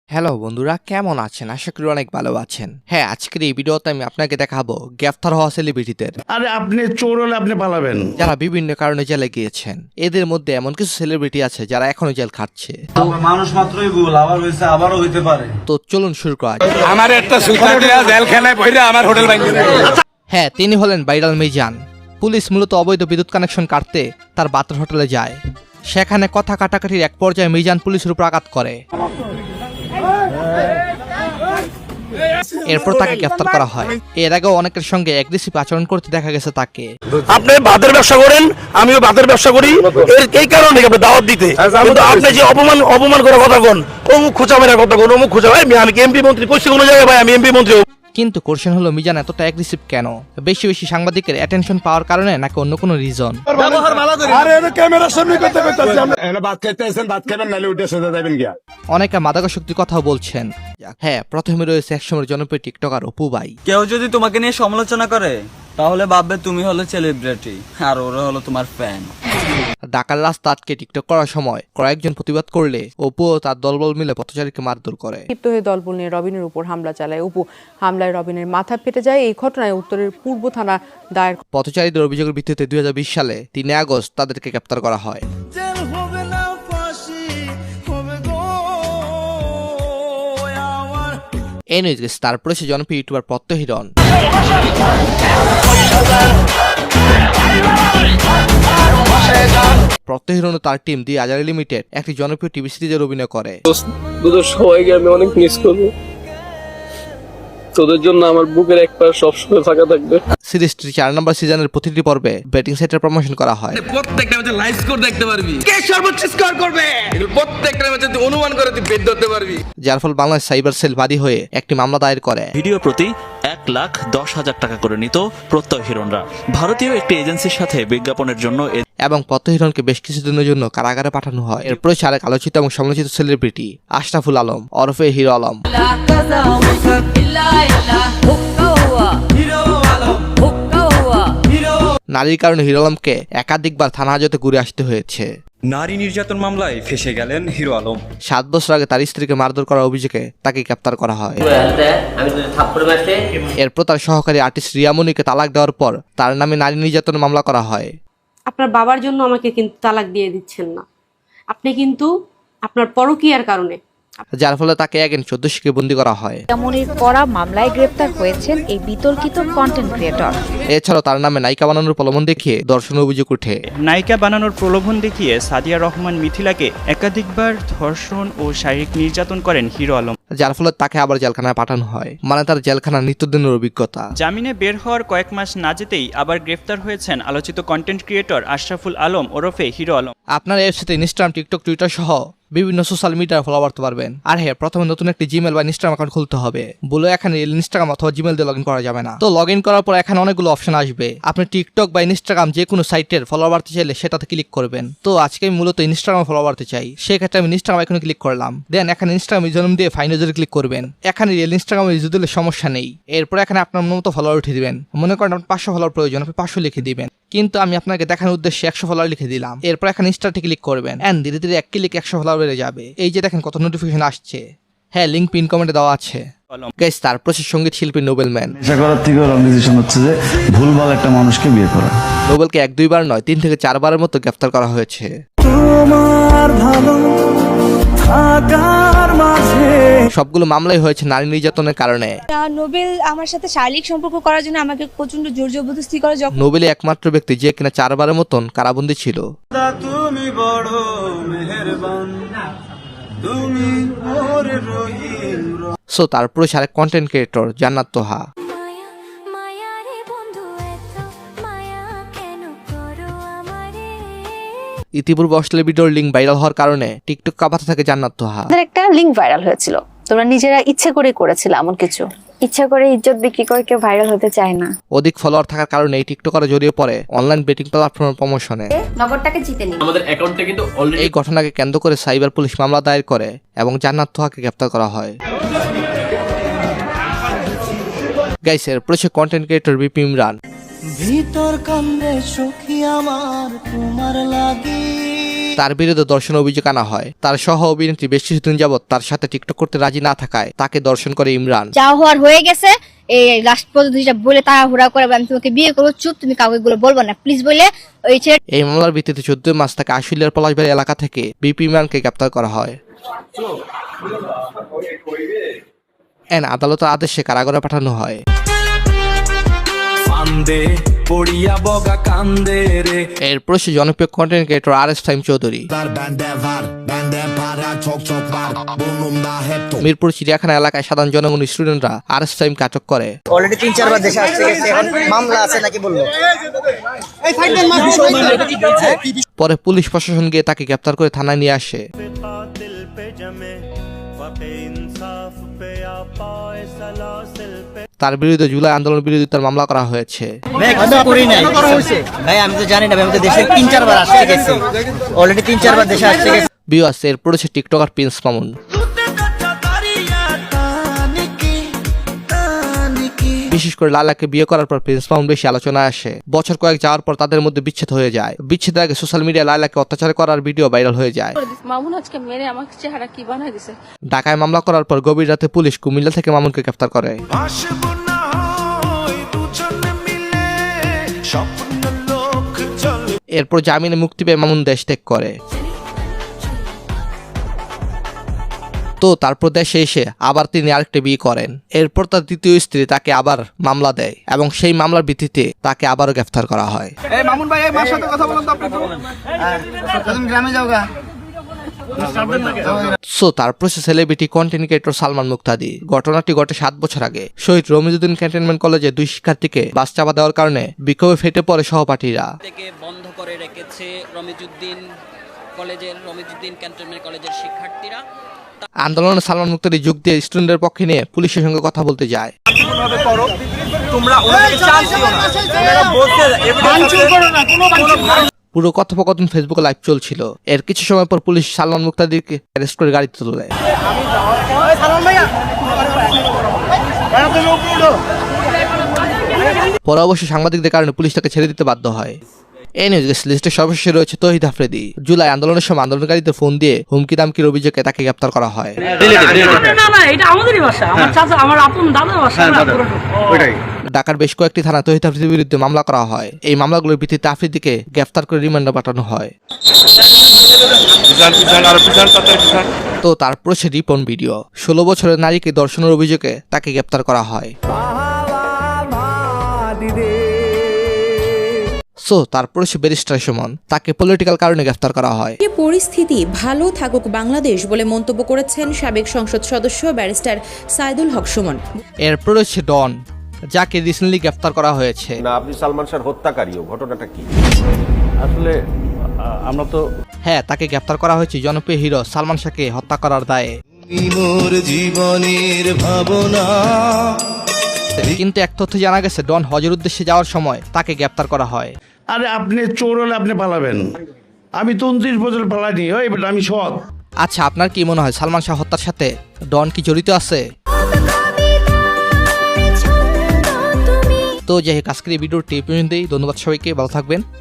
Hello বন্ধুরা, কেমন আছেন? আশা করি অনেক ভালো আছেন। হ্যাঁ, আজকের এই ভিডিওতে আমি আপনাকে দেখাবো গ্রেফতার হওয়া সেলিব্রিটিদের। আরে আপনি চোর হলে আপনি পালাবেন। যারা বিভিন্ন কারণে জেলে গিয়েছেন। এদের মধ্যে এমন কিছু সেলিব্রিটি আছে যারা এখনো জেল খাটছে। মানুষ মাত্রই ভুল, আবার হয়েছে, আবারও হইতে পারে। তো চলুন শুরু করা যাক। আমার একটা সুতা দিয়া জেলখানায় বইরা আমার হোটেল ভাঙিয়ে দেয়। হ্যাঁ, তিনি হলেন ভাইরাল মিজান। পুলিশ মূলত অবৈধ বিদ্যুৎ কানেকশন কাটতে তার বাতের হোটেলে যায়। সেখানে কথা কাটাকাটির এক পর্যায়ে মিজান পুলিশের উপর আঘাত করে। এরপর তাকে গ্রেফতার করা হয়। এর আগেও অনেকের সঙ্গে অ্যাগ্রেসিভ আচরণ করতে দেখা গেছে তাকে। আপনি ভাতের ব্যবসা করেন, আমিও ভাতের ব্যবসা করি, এই কারণে আপনি দাওয়াত দিতে, কিন্তু আপনি যে অপমান করার কথা কোন, অমুক খোঁচা মেরার কথা কোন, অমুক খোঁচা, আমি কি এমপি মন্ত্রী কইছি কোন জায়গায়? ভাই আমি এমপি মন্ত্রী। কিন্তু কোশ্চেন হলো, মিজান এতটা অ্যাগ্রেসিভ কেন? বেশি বেশি সাংবাদিকের অ্যাটেনশন পাওয়ার কারণে নাকি অন্য কোনো রিজন? আরে এনে ক্যামেরার সামনে করতে করতেছি আমরা। এনে ভাত খাইতে আছেন, ভাত খাবেন নালে উঠে সোজা যাবেন গিয়া। অনেকে মাদকাসক্তির কথাও বলছেন। হ্যাঁ, প্রথমে রয়েছে একসময়ের জনপ্রিয় টিকটকার অপু ভাই। কেউ যদি তোমাকে নিয়ে সমালোচনা করে তাহলে ভাববে তুমি হলো সেলিব্রিটি আর ওরা হলো তোমার ফ্যান। ঢাকার রাস্তা আটকে টিকটক করার সময় কয়েকজন প্রতিবাদ করলে অপু ও তার দলবল মিলে পথচারীকে মারধর করে। ক্ষিপ্ত হয়ে দলবল নিয়ে রবিনের উপর হামলা চালায় অপু। হামলায় রবিনের মাথা ফেটে যায়। এই ঘটনায় উত্তরের পূর্ব থানা দায়ের। পথচারীদের অভিযোগের ভিত্তিতে 2020 সালে 3 আগস্ট তাদেরকে গ্রেপ্তার করা হয়। এই নিউজ তারপরে সে জনপ্রিয় ইউটিউবার প্রত্যয় হিরণ। প্রত্যয় হিরণ ও তার টিম দি আজারি লিমিটেড একটি জনপ্রিয় টিভি সিরিজের অভিনয় করে। তোদের সবাইকে আমি অনেক মিস করবো। তোদের জন্য আমার বুকের এক পাশ সবসময় ফাঁকা থাকবে। সিরিজটি 4 নম্বর সিজনের প্রতিটি পর্বে ব্যাটিং সাইটের প্রমোশন করা হয়। প্রত্যেকটা ম্যাচে লাইভ স্কোর দেখতে পারবি, কে সর্বোচ্চ স্কোর করবে এগুলো প্রত্যেকটা ম্যাচে তুই অনুমান করে তুই বের ধরতে পারবি। যার ফলে বাংলাদেশ সাইবার সেল বাদী হয়ে একটি মামলা দায়ের করে। ভিডিও প্রতি 1,10,000 টাকা করে নিত প্রত্যয় হিরণরা। ভারতীয় একটি এজেন্সির সাথে বিজ্ঞাপনের জন্য এবং প্রত্যয় হিরণকে বেশ কিছুদিনের জন্য কারাগারে পাঠানো হয়। এরপরে আরেক আলোচিত এবং সমালোচিত সেলিব্রিটি আশরাফুল আলম ওরফে হিরো আলম। নারীর কারণে হিরো আলমকে একাধিকবার থানা হাজতে ঘুরে আসতে হয়েছে। নারী নির্যাতন মামলায় ফেসে গেলেন হিরো আলম। 7 বছর আগে তার স্ত্রীকে মারধর করার অভিযোগে তাকে গ্রেপ্তার করা হয়। এরপর তার সহকারী আর্টিস্ট রিয়ামনিকে তালাক দেওয়ার পর তার নামে নারী নির্যাতনের মামলা করা হয়। আপনার বাবার জন্য আমাকে কিন্তু তালাক দিয়ে দিচ্ছেন না, আপনি কিন্তু আপনার পরকীয়ার কারণে, যার ফলে তাকে এগেন 14 শিখে বন্দী করা হয়। এমনই করা মামলায় গ্রেপ্তার হয়েছেন এই বিতর্কিত কন্টেন্ট ক্রিয়েটর। এছাড়াও তার নামে নায়িকা বানানোর প্রলোভন দেখিয়ে ধর্ষণের অভিযোগ ওঠে। নায়িকা বানানোর প্রলোভন দেখিয়ে সাদিয়া রহমান মিথিলাকে একাধিকবার ধর্ষণ ও শারীরিক নির্যাতন করেন হিরো আলম। যার ফলে তাকে আবার জেলখানায় পাঠানো হয়, মানে তার জেলখানা নিত্যদিনের অভিজ্ঞতা। জামিনে বের হওয়ার কয়েক মাস না যেতেই আবার গ্রেফতার হয়েছেন আলোচিত কন্টেন্ট ক্রিয়েটর আশরাফুল আলম ওরফে হিরো আলম। আপনার ওয়েবসাইটে ইনস্টাগ্রাম, টিকটক, টুইটার সহ বিভিন্ন সোশ্যাল মিডিয়া ফলো করতে পারবেন। আর হ্যাঁ, প্রথমে নতুন একটি জিমেল বা ইনস্টাগ্রাম অ্যাকাউন্ট খুলতে হবে। বলে এখানে ইনস্টাগ্রাম অথবা জিমেল দিয়ে লগ ইন করা যাবে না। তো লগ ইন করার পর এখানে অনেকগুলো অপশন আসবে। আপনি টিকটক বা ইনস্টাগ্রাম যে কোনো সাইটের ফলো বাড়তে চাইলে সেটাতে ক্লিক করবেন। তো আজকে আমি মূলত ইনস্টাগ্রাম ফলো বাড়তে চাই, সেক্ষেত্রে আমি ইনস্টাগ্রাম এখানে ক্লিক করলাম। দেন এখানে ইনস্টাগ্রাম ইউজারনেম দিয়ে ফাইন্ড ইউজারে ক্লিক করবেন। এখানে ইনস্টাগ্রাম ইউজার দিলে সমস্যা নেই। এরপর এখানে আপনার মতো ফলোয়ার উঠে দিবেন। মনে করেন আপনার 500 ফলোয়ার প্রয়োজন, আপনি 500 লিখে দিবেন। কিন্তু আমি আপনাকে দেখানোর উদ্দেশ্যে 100 ফলোয়ার লিখে দিলাম। এরপর এখানে ইনস্টাতে ক্লিক করবেন এন্ড ধীরে ধীরে এক ক্লিক 100 ফলোয়ার বেড়ে যাবে। এই যে দেখেন কত নোটিফিকেশন আসছে। হ্যাঁ, লিংক পিন কমেন্টে দেওয়া আছে। গাইস, তারপর সে সঙ্গীত শিল্পী নোবেলম্যান। নেশা করার থেকে রং ডিসিশন হচ্ছে যে ভুলভাল একটা মানুষকে বিয়ে করা। নোবেলকে 1-2 বার নয় 3 থেকে 4 বারের মতো গ্রেফতার করা হয়েছে। সবগুলো মামলাই হয়েছে নারী নির্যাতনের কারণে। নোবেল আমার সাথে শারীরিক সম্পর্ক করার জন্য আমাকে প্রচন্ড জোর জবরদস্তি করে। নোবেল একমাত্র ব্যক্তি যে কিনা 4 বারের মতন কারাবন্দী ছিল। তুমি বড় মেহেরবান, তুমি মোর রহিম। সো তারপরে আরেক কন্টেন্ট ক্রিয়েটর জান্নাত তোহা। ইতিপূর্বে অশ্লীল ভিডিওর লিঙ্ক ভাইরাল হওয়ার কারণে টিকটক কাঁপাতে থাকে জান্নাত তোহা। একটা লিংক ভাইরাল হয়েছিল, তোমরা নিজেরা ইচ্ছে করে করেছিল এমন কিছু। ইচ্ছা করে ইজ্জত বিক্রি করে কেউ ভাইরাল হতে চায় না। অধিক ফলোয়ার থাকার কারণে এই টিকটকার জড়িয়ে পড়ে অনলাইন বেটিং প্ল্যাটফর্মের প্রমোশনে। নগদটাকে জিতে নিন। আমাদের অ্যাকাউন্টে কিন্তু অলরেডি এই ঘটনাকে কেন্দ্র করে সাইবার পুলিশ মামলা দায়ের করে এবং জান্নাত তোহাকে গ্রেফতার করা হয়। গাইস, এরপর সে কন্টেন্ট ক্রিয়েটর বিপি ইমরান। ভিতর কান্দে সখী আমার তোমার লাগি। তার বিরুদ্ধে ধর্ষণের অভিযোগ আনা হয়। তার সহ অভিনেত্রী বেশ কিছুদিন যাবৎ তার সাথে টিকটক করতে রাজি না থাকায় তাকে ধর্ষণ করে ইমরান। যা হওয়ার হয়ে গেছে, এই লাস্ট পর্যন্ত যেটা বলে তাড়াহুড়া করে আমি তোমাকে বিয়ে করবো, চুপ, তুমি কাউকে এগুলো বলবো না প্লিজ বলে ওই ছেলে। এই মামলার ভিত্তিতে 14 মাস তাকে আশুলিয়ার পলাশবাড়ি এলাকা থেকে বিপি ইমরানকে গ্রেপ্তার করা হয়। আদালতের আদেশে কারাগারে পাঠানো হয়। এরপর সে জনপ্রিয় content creator RS Fahim Chowdhury Mirpur চিড়িয়াখানা এলাকায় সাধারণ জনগণ স্টুডেন্টরা RS ফাহিমকে আটক করে। অলরেডি 3-4 বার দেশে আসছে, এখন মামলা আছে নাকি বললো। পরে পুলিশ প্রশাসন গিয়ে তাকে গ্রেপ্তার করে থানায় নিয়ে আসে। তার বিরুদ্ধে জুলাই আন্দোলন বিরোধিতার মামলা করা হয়েছে। ভাই আমি তো জানি না, আমি তো দেশে 3-4 বার আসছে গেছি, অলরেডি 3-4 বার দেশে আসছে গেছি। ভিউয়ার্স, এরপর হচ্ছে টিকটকার প্রিন্স মামুন। বিশেষ করে লালাকে বিয়ে করার পর প্রিন্স মামুন বেশি আলোচনায় আসে। বছর কয়েক যাওয়ার পর তাদের মধ্যে বিচ্ছেদ হয়ে যায়। বিচ্ছেদের আগে সোশ্যাল মিডিয়ায় লালাকে অত্যাচার করার ভিডিও ভাইরাল হয়ে যায়। মামুন আজকে মেরে আমাকে চেহারা কি বানাই দিছে। ঢাকায় মামলা করার পর গভীর রাতে পুলিশ কুমিল্লা থেকে মামুনকে গ্রেফতার করে। এরপর জামিনে মুক্তি পেয়ে মামুন দেশ ত্যাগ করে। তো তারপর দেশে এসে আবার তিনি আরেকটা বিয়ে করেন। এরপর তার দ্বিতীয় স্ত্রী তাকে আবার মামলা দেয় এবং সেই মামলার ভিত্তিতে তাকে আবারও গ্রেফতার করা হয়। তারপর সেলিব্রিটি কন্টেন্ট ক্রিয়েটর সালমান মুক্তাদি। ঘটনাটি ঘটে 7 বছর আগে। শহীদ রমিজউদ্দিন ক্যান্টনমেন্ট কলেজে 2 শিক্ষার্থীকে বাস চাপা দেওয়ার কারণে বিক্ষোভে ফেটে পড়ে সহপাঠীরা। বন্ধ করে রেখেছে রমিজউদ্দিন ক্যান্টনমেন্ট কলেজের শিক্ষার্থীরা। আন্দোলনে সালমান মুক্তাদি যোগ দিয়ে স্টুডেন্টের পক্ষে নিয়ে পুলিশের সঙ্গে কথা বলতে যায়। পুরো কথোপকথন ফেসবুকে লাইভ চলছিল। এর কিছু সময় পর পুলিশ সালমান মুক্তাদিকে অ্যারেস্ট করে গাড়িতে তোলে। পরে অবশ্য সাংবাদিকদের কারণে পুলিশ তাকে ছেড়ে দিতে বাধ্য হয়। এই নিউজ লিস্টে সর্বশেষ রয়েছে তৌহিদ আফ্রিদি। জুলাই আন্দোলনের সময় আন্দোলনকারীদের ফোন দিয়ে হুমকি দামকির অভিযোগে তাকে গ্রেপ্তার করা হয়। ঢাকার বেশ কয়েকটি থানা তৌহিদ আফ্রিদির বিরুদ্ধে মামলা করা হয়। এই মামলাগুলোর ভিত্তিতে আফ্রিদিকে গ্রেফতার করে রিমান্ডে পাঠানো হয়। তো তারপর সে রিপন ভিডিও 16 বছরের নারীকে ধর্ষণের অভিযোগে তাকে গ্রেপ্তার করা হয়। তারপরে সে ব্যারিস্টার সুমন, তাকে পলিটিক্যাল কারণে গ্রেফতার করা হয়। পরিস্থিতি ভালো থাকুক বাংলাদেশ বলে মন্তব্য করেছেন সাবেক সংসদ সদস্য ব্যারিস্টার সাইদুল হক সুমন। এরপর হচ্ছে ডন, যাকে রিসেন্টলি গ্রেফতার করা হয়েছে। না, আপনি সালমান শাহর হত্যাকারীও, ঘটনাটা কি আসলে? আমরা তো তাকে গ্রেফতার করা হয়েছে জনপ্রিয় হিরো সালমান শাহকে হত্যা করার দায়ে। জীবনের ভাবনা। কিন্তু এক তথ্য জানা গেছে, ডন হজের উদ্দেশ্যে যাওয়ার সময় তাকে গ্রেফতার করা হয়। আরে আপনি চোর হলে আপনি পালাবেন, আমি তো 29 বছর পালাইনি, আমি সৎ। আচ্ছা, আপনার কি মনে হয় সালমান শাহ হত্যার সাথে ডন কি জড়িত আছে? তো যাই হোক, আজকের এই ভিডিওটি এই পর্যন্তই। ধন্যবাদ সবাইকে, ভালো থাকবেন।